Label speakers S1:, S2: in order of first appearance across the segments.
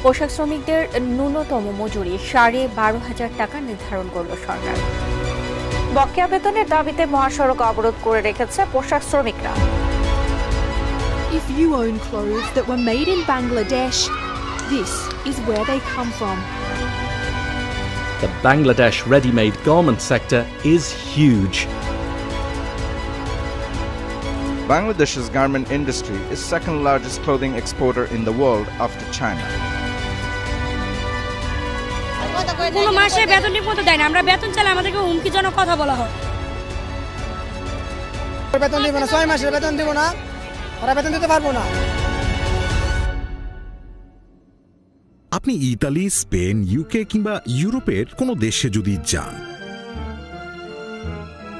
S1: পোশাক শ্রমিকদের ন্যূনতম মজুরি 12,500 টাকা নির্ধারণ করল সরকার।
S2: বকেয়া বেতনের দাবিতে মহাসড়ক অবরোধ করে রেখেছে পোশাক শ্রমিকরা।
S3: If you own clothes that were made in Bangladesh, this is where they come from.
S4: The Bangladesh ready-made garment sector is huge.
S5: Bangladesh's garment industry is second largest clothing exporter in the world after China.
S6: কোনো মাসে বেতন ঠিক মতো দেয় না, আমরা বেতন চাইলে আমাদেরকে হুমকিজনক কথা বলা হয়।
S7: বেতন দিব না, 6 মাসের বেতন দিব না, ওরা বেতন দিতে পারবো না।
S8: আপনি ইতালি, স্পেন, ইউকে কিংবা ইউরোপের কোনো দেশে যদি যান,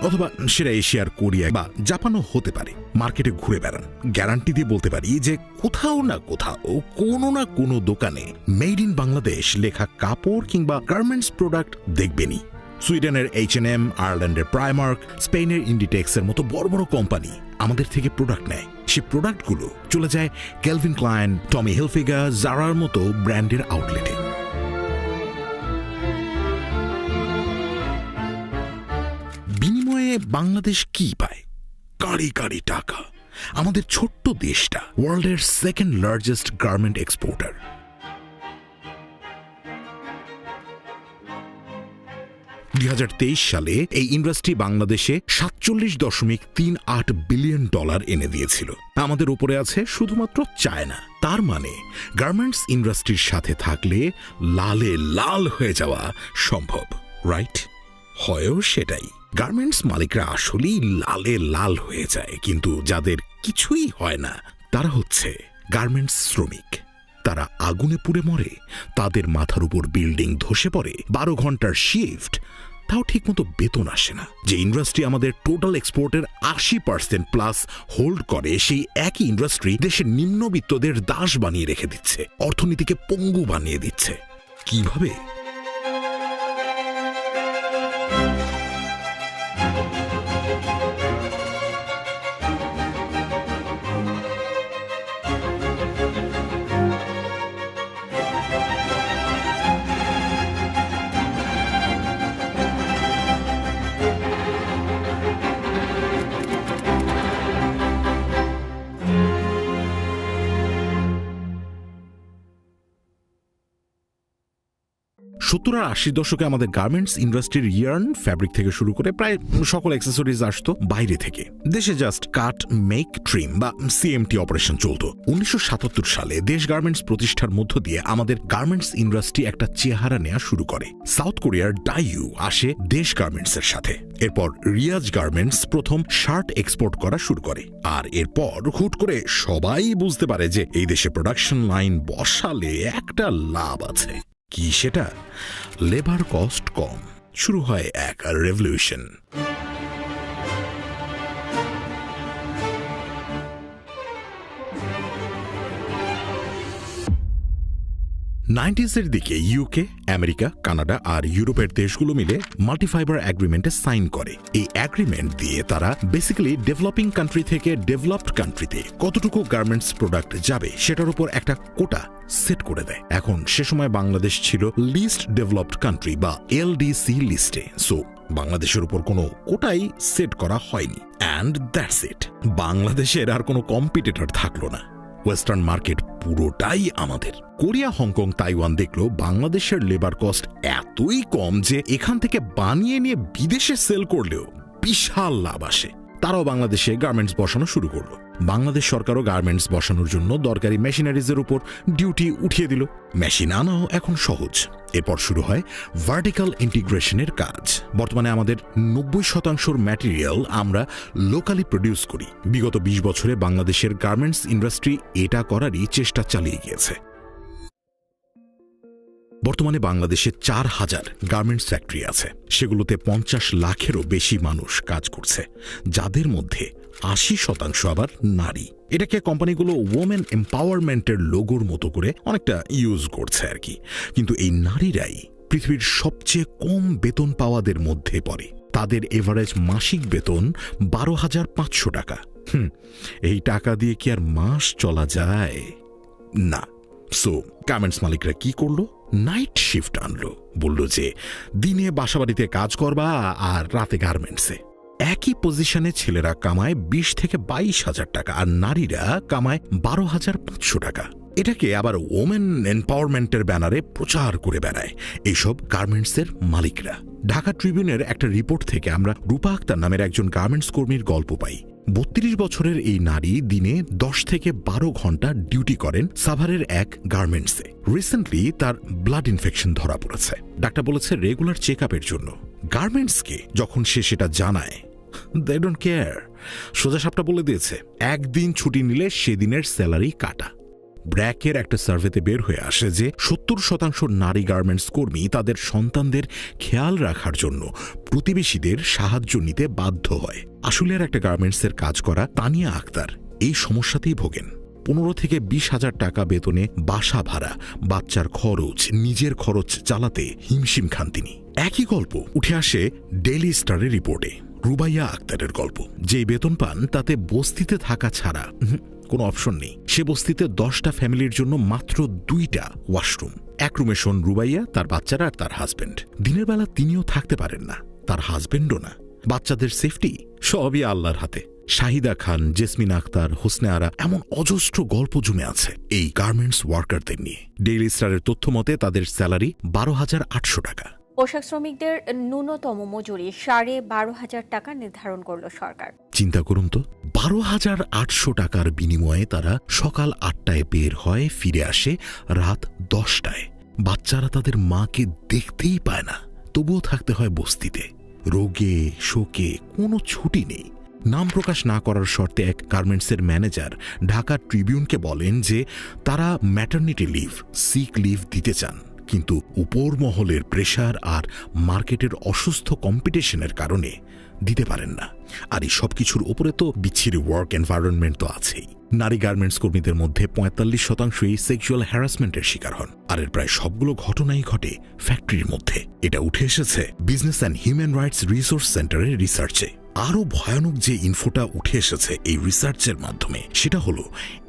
S8: অথবা সেটা এশিয়ার কোরিয়া বা জাপানও হতে পারে, মার্কেটে ঘুরে বেড়ান, গ্যারান্টি দিয়ে বলতে পারি যে কোথাও না কোথাও কোনো না কোনো দোকানে মেড ইন বাংলাদেশ লেখা কাপড় কিংবা গার্মেন্টস প্রোডাক্ট দেখবেনই। সুইডেনের H&M, আয়ারল্যান্ডের প্রাইমার্ক, স্পেনের ইন্ডিটেক্সের মতো বড় বড় কোম্পানি আমাদের থেকে প্রোডাক্ট নেয়। সে প্রোডাক্টগুলো চলে যায় ক্যালভিন ক্লাইন, টমি হিলফিগার, জারার মতো ব্র্যান্ডের আউটলেটে। বিনিময়ে বাংলাদেশ কি পায়? কারি কারি টাকা। আমাদের ছোট্ট দেশটা ওয়ার্ল্ডের সেকেন্ড লার্জেস্ট গার্মেন্ট এক্সপোর্টার। 2023 সালে এই ইন্ডাস্ট্রি বাংলাদেশে $47.38 বিলিয়ন এনে দিয়েছিল। আমাদের উপরে আছে শুধুমাত্র চায়না। তার মানে গার্মেন্টস ইন্ডাস্ট্রির সাথে থাকলে লালে লাল হয়ে যাওয়া সম্ভব, রাইট? হয়ও সেটাই। গার্মেন্টস মালিকরা আসলেই লালে লাল হয়ে যায়, কিন্তু যাদের কিছুই হয় না তারা হচ্ছে গার্মেন্টস শ্রমিক। তারা আগুনে পুড়ে মরে, তাদের মাথার উপর বিল্ডিং ধসে পড়ে, 12 ঘন্টার শিফট, তাও ঠিকমতো বেতন আসে না। যে ইন্ডাস্ট্রি আমাদের টোটাল এক্সপোর্টের 80% প্লাস হোল্ড করে, সেই একই ইন্ডাস্ট্রি দেশের নিম্নবিত্তদের দাস বানিয়ে রেখে দিচ্ছে, অর্থনীতিকে পঙ্গু বানিয়ে দিচ্ছে। কিভাবে? সত্তর আর 80 দশকে আমাদের গার্মেন্টস ইন্ডাস্ট্রির ইয়ার্ন, ফ্যাব্রিক থেকে শুরু করে প্রায় সকল অ্যাক্সেসরিজ আসতো বাইরে থেকে। দেশে জাস্ট কাট, মেক, ট্রিম বা CMT অপারেশন চলত। 1977 সালে দেশ গার্মেন্টস প্রতিষ্ঠার মধ্য দিয়ে আমাদের গার্মেন্টস ইন্ডাস্ট্রি একটা চেহারা নেওয়া শুরু করে। সাউথ কোরিয়ার ডাইউ আসে দেশ গার্মেন্টসের সাথে। এরপর রিয়াজ গার্মেন্টস প্রথম শার্ট এক্সপোর্ট করা শুরু করে। আর এরপর হুট করে সবাই বুঝতে পারে যে এই দেশে প্রোডাকশন লাইন বসালে একটা লাভ আছে। কি সেটা? লেবার কস্ট কম। শুরু হয় এক রেভলিউশন। 90s দিকে ইউকে, আমেরিকা, কানাডা আর ইউরোপের দেশগুলো মিলে মাল্টিফাইবার অ্যাগ্রিমেন্টে সাইন করে। এই অ্যাগ্রিমেন্ট দিয়ে তারা বেসিক্যালি ডেভেলপিং কান্ট্রি থেকে ডেভেলপড কান্ট্রিতে কতটুকু গার্মেন্টস প্রোডাক্ট যাবে সেটার উপর একটা কোটা সেট করে দেয়। এখন সে সময় বাংলাদেশ ছিল লিস্ট ডেভেলপড কান্ট্রি বা LDC লিস্টে, সো বাংলাদেশের উপর কোনো কোটাই সেট করা হয়নি। And that's it. বাংলাদেশের আর কোনো কম্পিটিটর থাকলো না। ওয়েস্টার্ন মার্কেট পুরোটাই আমাদের। কোরিয়া, হংকং, তাইওয়ান দেখলো বাংলাদেশের লেবার কস্ট এতই কম যে এখান থেকে বানিয়ে নিয়ে বিদেশে সেল করলেও বিশাল লাভ আসে। তারাও বাংলাদেশে গার্মেন্টস বসানো শুরু করলো। বাংলাদেশ সরকারও গার্মেন্টস বসানোর জন্য দরকারি মেশিনারিজের উপর ডিউটি উঠিয়ে দিল। মেশিন আনাও এখন সহজ। এরপর শুরু হয় ভার্টিক্যাল ইন্টিগ্রেশনের কাজ। বর্তমানে আমাদের 90% ম্যাটেরিয়াল আমরা লোকালি প্রডিউস করি। বিগত 20 বছরে বাংলাদেশের গার্মেন্টস ইন্ডাস্ট্রি এটা করারই চেষ্টা চালিয়ে গিয়েছে। বর্তমানে বাংলাদেশে 4000 গার্মেন্টস ফ্যাক্টরি আছে। সেগুলোতে 50 লাখেরও বেশি মানুষ কাজ করছে, যাদের মধ্যে 80% আবার নারী। এটাকে কোম্পানিগুলো ওমেন এম্পাওয়ারমেন্টের লোগোর মতো করে অনেকটা ইউজ করছে আর কি। কিন্তু এই নারীরাই পৃথিবীর সবচেয়ে কম বেতন পাওয়াদের মধ্যে পড়ে। তাদের এভারেজ মাসিক বেতন 12,500 টাকা। এই টাকা দিয়ে কি আর মাস চলা যায়? না, সো গার্মেন্টস মালিকরা কি করলো? নাইট শিফট আনলো। বলল যে দিনে বাসাবাড়িতে কাজ করবা আর রাতে গার্মেন্টসে। একই পজিশনে ছেলেরা কামায় 20 থেকে 22,000 টাকা আর নারীরা কামায় 12,500 টাকা। এটাকে আবার ওমেন এম্পাওয়ারমেন্টের ব্যানারে প্রচার করে বেড়ায় এইসব গার্মেন্টসের মালিকরা। ঢাকা ট্রিবিউনের একটা রিপোর্ট থেকে আমরা রূপা আক্তার নামের একজন গার্মেন্টস কর্মীর গল্প পাই। 32 বছরের এই নারী দিনে 10 থেকে 12 ঘন্টা ডিউটি করেন সাভারের এক গার্মেন্টসে। রিসেন্টলি তার ব্লাড ইনফেকশন ধরা পড়েছে। ডাক্তার বলেছে রেগুলার চেক আপের জন্য। গার্মেন্টসকে যখন সে সেটা জানায়, দে ডোন্ট কেয়ার। সোজা সাপটা বলে দিয়েছে একদিন ছুটি নিলে সেদিনের স্যালারি কাটা। ব্র্যাকের একটা সার্ভেতে বের হয়ে আসে যে 70% নারী গার্মেন্টস কর্মী তাদের সন্তানদের খেয়াল রাখার জন্য প্রতিবেশীদের সাহায্য নিতে বাধ্য হয়। আসলে আর একটা গার্মেন্টসের কাজ করা তানিয়া আক্তার এই সমস্যাতেই ভোগেন। 15 থেকে 20,000 টাকা বেতনে বাসা ভাড়া, বাচ্চার খরচ, নিজের খরচ চালাতে হিমশিম খান তিনি। একই গল্প উঠে আসে ডেইলি স্টারের রিপোর্টে। রুবাইয়া আক্তারের গল্প। যে বেতন পান তাতে বস্তিতে থাকা ছাড়া কোনো অপশন নেই। সে বস্তিতে 10টা ফ্যামিলির জন্য মাত্র 2টা ওয়াশরুম। এক রুমে শোন রুবাইয়া, তার বাচ্চারা আর তার হাজব্যান্ড। দিনের বেলা তিনিও থাকতে পারেন না, তার হাজব্যান্ডও না। বাচ্চাদের সেফটি সবই আল্লাহর হাতে। শাহিদা খান, জেসমিন আক্তার, হোসনে আরা, এমন অজস্র গল্প জমে আছে এই গার্মেন্টস ওয়ার্কারদের নিয়ে। ডেইলি স্টারের তথ্য মতে তাদের স্যালারি 12,800 টাকা।
S1: পোশাক শ্রমিকদের ন্যূনতম মজুরি 12,500 টাকা নির্ধারণ করল সরকার।
S8: চিন্তা করুন তো, 12,800 টাকার বিনিময়ে তারা সকাল 8টায় বের হয়, ফিরে আসে রাত 10টায়। বাচ্চারা তাদের মাকে দেখতেই পায় না, তবুও থাকতে হয় বস্তিতে। রোগে শোকে কোনো ছুটি নেই। নাম প্রকাশ না করার শর্তে এক গার্মেন্টসের ম্যানেজার ঢাকা ট্রিবিউনকে বলেন যে তারা ম্যাটারনিটি লিভ, সিক লিভ দিতে চান, কিন্তু উপর মহলের প্রেশার আর মার্কেটের অসুস্থ কম্পিটিশনের কারণে দিতে পারেন না। আর এই সব কিছুর উপরে তো বিচ্ছিরি ওয়ার্ক এনভায়রনমেন্ট তো আছেই। নারী গার্মেন্টস কর্মীদের মধ্যে 45%ই সেক্সুয়াল হ্যারাসমেন্টের শিকার হন, আর এর প্রায় সবগুলো ঘটনাই ঘটে ফ্যাক্টরির মধ্যে। এটা উঠে এসেছে business and human rights resource সেন্টারের রিসার্চে। আরও ভয়ানক যে ইনফোটা উঠে এসেছে এই রিসার্চের মাধ্যমে, সেটা হলো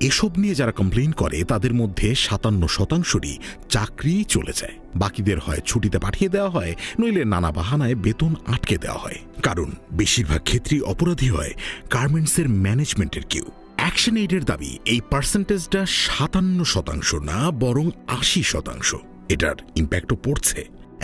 S8: এসব নিয়ে যারা কমপ্লেইন করে তাদের মধ্যে 57%রই চাকরি চলে যায়। বাকিদের হয় ছুটিতে পাঠিয়ে দেওয়া হয়, নইলে নানা বাহানায় বেতন আটকে দেওয়া হয়। কারণ বেশিরভাগ ক্ষেত্রেই অপরাধী হয় গার্মেন্টসের ম্যানেজমেন্টের কেউ। অ্যাকশন এইডের দাবি এই পার্সেন্টেজটা 57% না, বরং 80%। এটার ইম্প্যাক্টও পড়ছে।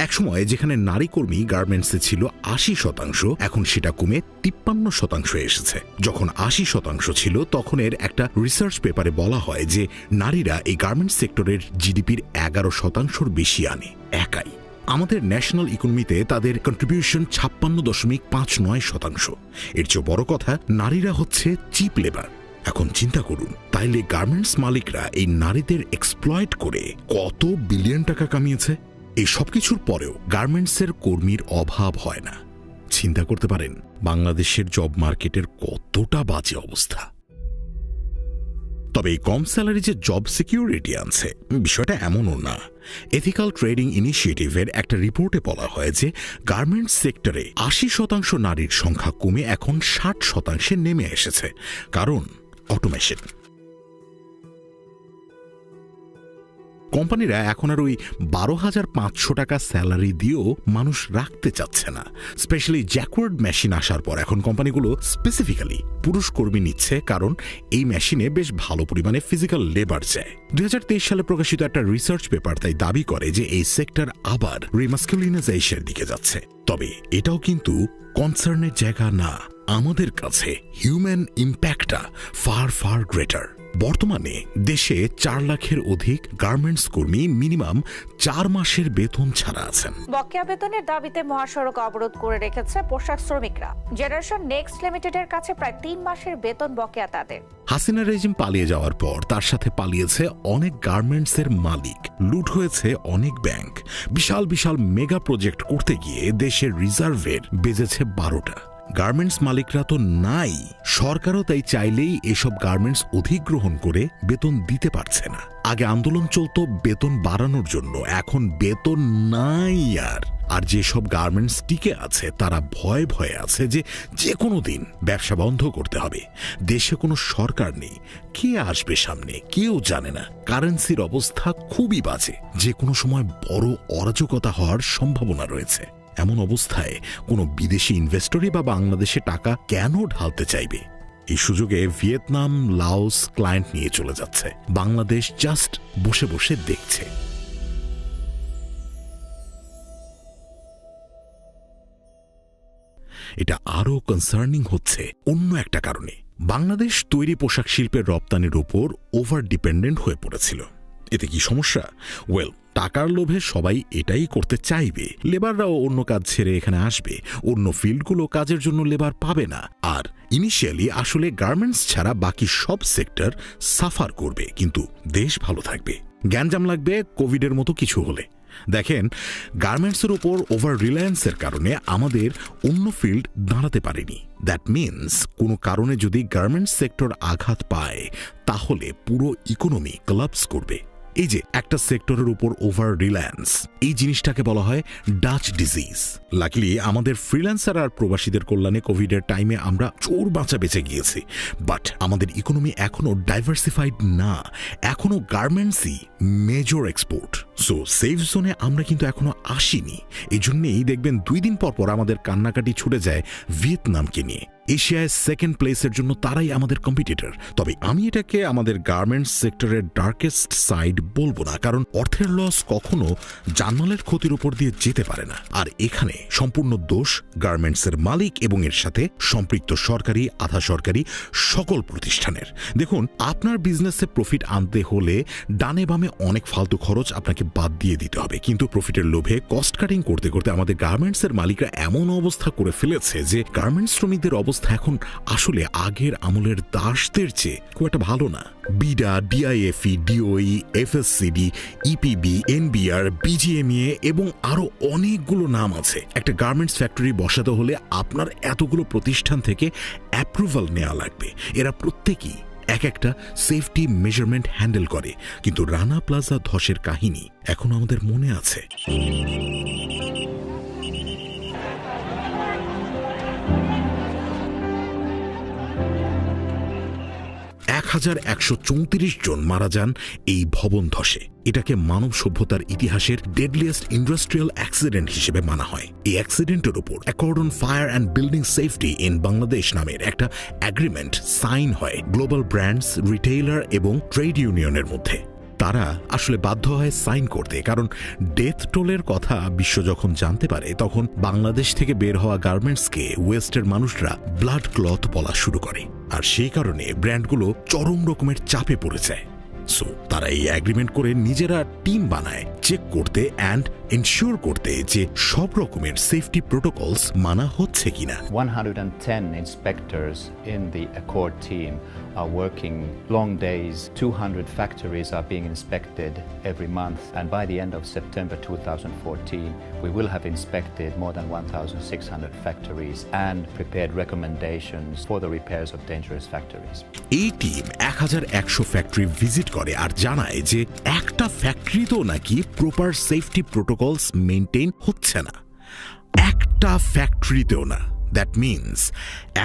S8: একসময় যেখানে নারী কর্মী গার্মেন্টসে ছিল 80%, এখন সেটা কমে 53% এসেছে। যখন 80% ছিল তখন এর একটা রিসার্চ পেপারে বলা হয় যে নারীরা এই গার্মেন্টস সেক্টরের জিডিপির 11%-র বেশি আনে একাই। আমাদের ন্যাশনাল ইকোনমিতে তাদের কন্ট্রিবিউশন 56.59%। এর চেয়ে বড় কথা, নারীরা হচ্ছে চিপ লেবার। এখন চিন্তা করুন, তাইলে গার্মেন্টস মালিকরা এই নারীদের এক্সপ্লয়েট করে কত বিলিয়ন টাকা কামিয়েছে। এই সবকিছুর পরেও গার্মেন্টসের কর্মীর অভাব হয় না। চিন্তা করতে পারেন বাংলাদেশের জব মার্কেটের কতটা বাজে অবস্থা। তবে এই কম স্যালারি যে জব সিকিউরিটি আনছে, বিষয়টা এমনও না। এথিক্যাল ট্রেডিং ইনিশিয়েটিভের একটা রিপোর্টে বলা হয় যে গার্মেন্টস সেক্টরে 80% নারীর সংখ্যা কমে এখন 60%-এ নেমে এসেছে। কারণ অটোমেশন। কোম্পানিরা এখন আর ওই 12,500 টাকা স্যালারি দিয়েও মানুষ রাখতে চাচ্ছে না। স্পেশালি জ্যাকওয়ার্ড মেশিন আসার পর এখন কোম্পানিগুলো স্পেসিফিক্যালি পুরুষ কর্মী নিচ্ছে, কারণ এই মেশিনে বেশ ভালো পরিমাণে ফিজিক্যাল লেবার চায়। 2023 সালে প্রকাশিত একটা রিসার্চ পেপার তাই দাবি করে যে এই সেক্টর আবার রিমাস্কুলিনাইজেশনের দিকে যাচ্ছে। তবে এটাও কিন্তু কনসার্নের জায়গা না। আমাদের কাছে হিউম্যান ইম্প্যাক্টটা ফার ফার গ্রেটার। বর্তমানে দেশে 4 লাখের অধিক গার্মেন্টস কর্মী মিনিমাম 4 মাসের বেতন ছাড়া আছেন।
S2: বকেয়া বেতনের দাবিতে মহাসড়ক অবরোধ করে রেখেছে পোশাক শ্রমিকরা। জেনারেশন নেক্সট লিমিটেডের কাছে প্রায় 3 মাসের বেতন বকেয়া তাদের।
S8: হাসিনা রেজিম পালিয়ে যাওয়ার পর তার সাথে পালিয়েছে অনেক গার্মেন্টসের মালিক, লুট হয়েছে অনেক ব্যাংক। বিশাল বিশাল মেগা প্রজেক্ট করতে গিয়ে দেশের রিজার্ভের বেজেছে 12টা। গার্মেন্টস মালিকরা তো নাই, সরকারও তাই চাইলেই এসব গার্মেন্টস অধিগ্রহণ করে বেতন দিতে পারছে না। আগে আন্দোলন চলতো বেতন বাড়ানোর জন্য, এখন বেতন নাই। আর যেসব গার্মেন্টস টিকে আছে তারা ভয়ে ভয়ে আছে যে কোনো দিন ব্যবসা বন্ধ করতে হবে। দেশে কোনো সরকার নেই, কে আসবে সামনে কেউ জানে না। কারেন্সির অবস্থা খুবই বাজে, যে কোনো সময় বড় অরাজকতা হওয়ার সম্ভাবনা রয়েছে। এমন অবস্থায় কোনো বিদেশি ইনভেস্টরই বা বাংলাদেশে টাকা কেন ঢালতে চাইবে? এই সুযোগে ভিয়েতনাম, লাওস ক্লায়েন্ট নিয়ে চলে যাচ্ছে, বাংলাদেশ জাস্ট বসে বসে দেখছে। এটা আরও কনসার্নিং হচ্ছে অন্য একটা কারণে। বাংলাদেশ তৈরি পোশাক শিল্পের রপ্তানির উপর ওভার ডিপেন্ডেন্ট হয়ে পড়েছিল। এতে কি সমস্যা? ওয়েল, টাকার লোভে সবাই এটাই করতে চাইবে। লেবাররাও অন্য কাজ ছেড়ে এখানে আসবে, অন্য ফিল্ডগুলো কাজের জন্য লেবার পাবে না। আর ইনিশিয়ালি আসলে গার্মেন্টস ছাড়া বাকি সব সেক্টর সাফার করবে, কিন্তু দেশ ভালো থাকবে। গ্যাঞ্জাম লাগবে কোভিডের মতো কিছু হলে। দেখেন, গার্মেন্টসের উপর ওভার রিলায়েন্সের কারণে আমাদের অন্য ফিল্ড দাঁড়াতে পারেনি। দ্যাট মিনস কোনো কারণে যদি গার্মেন্টস সেক্টর আঘাত পায় তাহলে পুরো ইকোনমি কোলাপস করবে। এই যে একটা সেক্টরের উপর ওভার রিলায়েন্স, এই জিনিসটাকে বলা হয় ডাচ ডিজিজ। লাকিলি আমাদের ফ্রিল্যান্সার আর প্রবাসীদের কল্যাণে কোভিডের টাইমে আমরা চোর বাঁচা বেঁচে গিয়েছি। বাট আমাদের ইকোনমি এখনো ডাইভার্সিফাইড না, এখনো গার্মেন্টসই মেজর এক্সপোর্ট। সো সেফ জোনে আমরা কিন্তু এখনো আসিনি। এই জন্যেই দেখবেন 2 দিন পর পর আমাদের কান্নাকাটি ছুটে যায় ভিয়েতনামকে নিয়ে। এশিয়ায় সেকেন্ড প্লেসের জন্য তারাই আমাদের কম্পিটিটর। তবে আমি এটাকে আমাদের গার্মেন্টস সেক্টরের ডার্কেস্ট সাইড বলবো না, কারণ অর্থের লস কখনো জানমালের ক্ষতির উপর দিয়ে যেতে পারে না। আর এখানে সম্পূর্ণ দোষ গার্মেন্টসের মালিক এবং এর সাথে সম্পৃক্ত সরকারি, আধা সরকারি সকল প্রতিষ্ঠানের। দেখুন, আপনার বিজনেসে প্রফিট আনতে হলে ডানে বামে অনেক ফালতু খরচ আপনাকে বাদ দিয়ে দিতে হবে, কিন্তু প্রফিটের লোভে কস্ট কাটিং করতে করতে আমাদের গার্মেন্টসের মালিকরা এমন অবস্থা করে ফেলেছে যে গার্মেন্টস শ্রমিকদের অবস্থা এখন আসলে আগের আমলের দাসদের চেয়ে খুব একটা ভালো না। BIDA, DIFE, DOE, FSCD, EPB, NBR, BGMEA এবং আরো অনেকগুলো নাম আছে। একটা গার্মেন্টস ফ্যাক্টরি বসাতে হলে আপনার এতগুলো প্রতিষ্ঠান থেকে অ্যাপ্রুভাল নেওয়া লাগবে। এরা প্রত্যেকেই এক একটা সেফটি মেজারমেন্ট হ্যান্ডেল করে, কিন্তু রানা প্লাজা ধসের কাহিনী এখনো আমাদের মনে আছে। 1134 জন মারা যান এই ভবন ধসে। এটাকে মানব সভ্যতার ইতিহাসের ডেডলিয়েস্ট ইন্ডাস্ট্রিয়াল অ্যাক্সিডেন্ট হিসেবে মানা হয়। এই অ্যাক্সিডেন্টের উপর accord on fire and building safety in Bangladesh নামের একটা অ্যাগ্রিমেন্ট সাইন হয় গ্লোবাল ব্র্যান্ডস, রিটেইলার এবং ট্রেড ইউনিয়নের মধ্যে। তারা আসলে বাধ্য হয় সাইন করতে, কারণ ডেথ টোলের কথা বিশ্ব যখন জানতে পারে তখন বাংলাদেশ থেকে বের হওয়া গার্মেন্টসকে ওয়েস্টের মানুষরা ব্লাড ক্লথ বলা শুরু করে। আর সেই কারণে ব্র্যান্ডগুলো চরম রকমের চাপে পড়ে যায়। সো তারা এই অ্যাগ্রিমেন্ট করে নিজেরা টিম বানায় চেক করতে অ্যান্ড এনশিওর করতে যে সব রকমের সেফটি প্রোটোকলস মানা হচ্ছে কিনা।
S9: 110 inspectors in the Accord team are working long days. 200 factories are being inspected every month, and by the end of September 2014 we will have inspected more than 1,600 factories and prepared recommendations for the repairs of dangerous factories.
S8: এই team 1100 factory visit করে আর জানায় যে একটা ফ্যাক্টরিতেও নাকি proper safety protocols maintain হচ্ছে না। একটা ফ্যাক্টরিতেও না। দ্যাট মিনস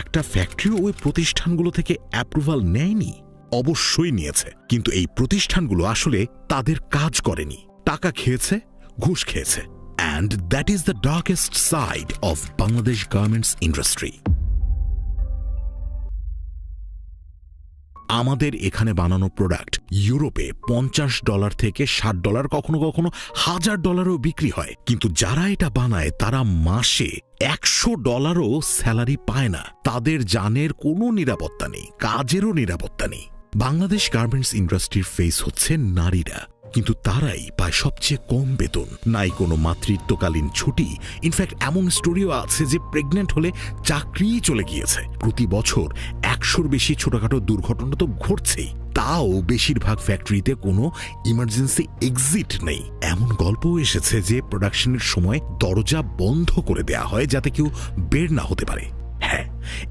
S8: একটা ফ্যাক্টরি ওই প্রতিষ্ঠানগুলো থেকে অ্যাপ্রুভাল নেয়নি। অবশ্যই নিয়েছে, কিন্তু এই প্রতিষ্ঠানগুলো আসলে তাদের কাজ করেনি, টাকা খেয়েছে, ঘুষ খেয়েছে। And that is the darkest side of Bangladesh garments industry. আমাদের এখানে বানানো প্রোডাক্ট ইউরোপে $50 থেকে $60, কখনো কখনো $1000ও বিক্রি হয়, কিন্তু যারা এটা বানায় তারা মাসে $100ও স্যালারি পায় না। তাদের জানের কোনো নিরাপত্তা নেই, কাজেরও নিরাপত্তা নেই। বাংলাদেশ গার্মেন্টস ইন্ডাস্ট্রির ফেস হচ্ছে নারীরা, কিন্তু তারাই পায় সবচেয়ে কম বেতন। নাই কোনো মাতৃত্বকালীন ছুটি। ইনফ্যাক্ট এমন স্টোরিও আছে যে প্রেগনেন্ট হলে চাকরিই চলে গিয়েছে। প্রতি বছর 100-র বেশি ছোটখাটো দুর্ঘটনা তো ঘটছেই, তাও বেশিরভাগ ফ্যাক্টরিতে কোনো ইমার্জেন্সি এক্সিট নেই। এমন গল্পও এসেছে যে প্রোডাকশনের সময় দরজা বন্ধ করে দেয়া হয় যাতে কেউ বের না হতে পারে। হ্যাঁ,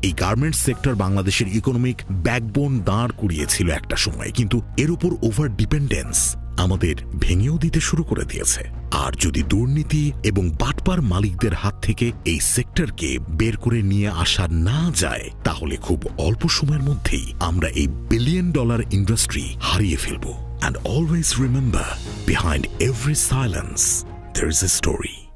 S8: এই গার্মেন্টস সেক্টর বাংলাদেশের ইকোনমিক ব্যাকবোন দাঁড় করিয়েছিল একটা সময়, কিন্তু এর উপর ওভার ডিপেন্ডেন্স আমাদের ভেঙেও দিতে শুরু করে দিয়েছে। আর যদি দুর্নীতি এবং বাটপার মালিকদের হাত থেকে এই সেক্টরকে বের করে নিয়ে আসা না যায়, তাহলে খুব অল্প সময়ের মধ্যেই আমরা এই $1 বিলিয়ন ইন্ডাস্ট্রি হারিয়ে ফেলব। And always remember, behind every silence, there is a story.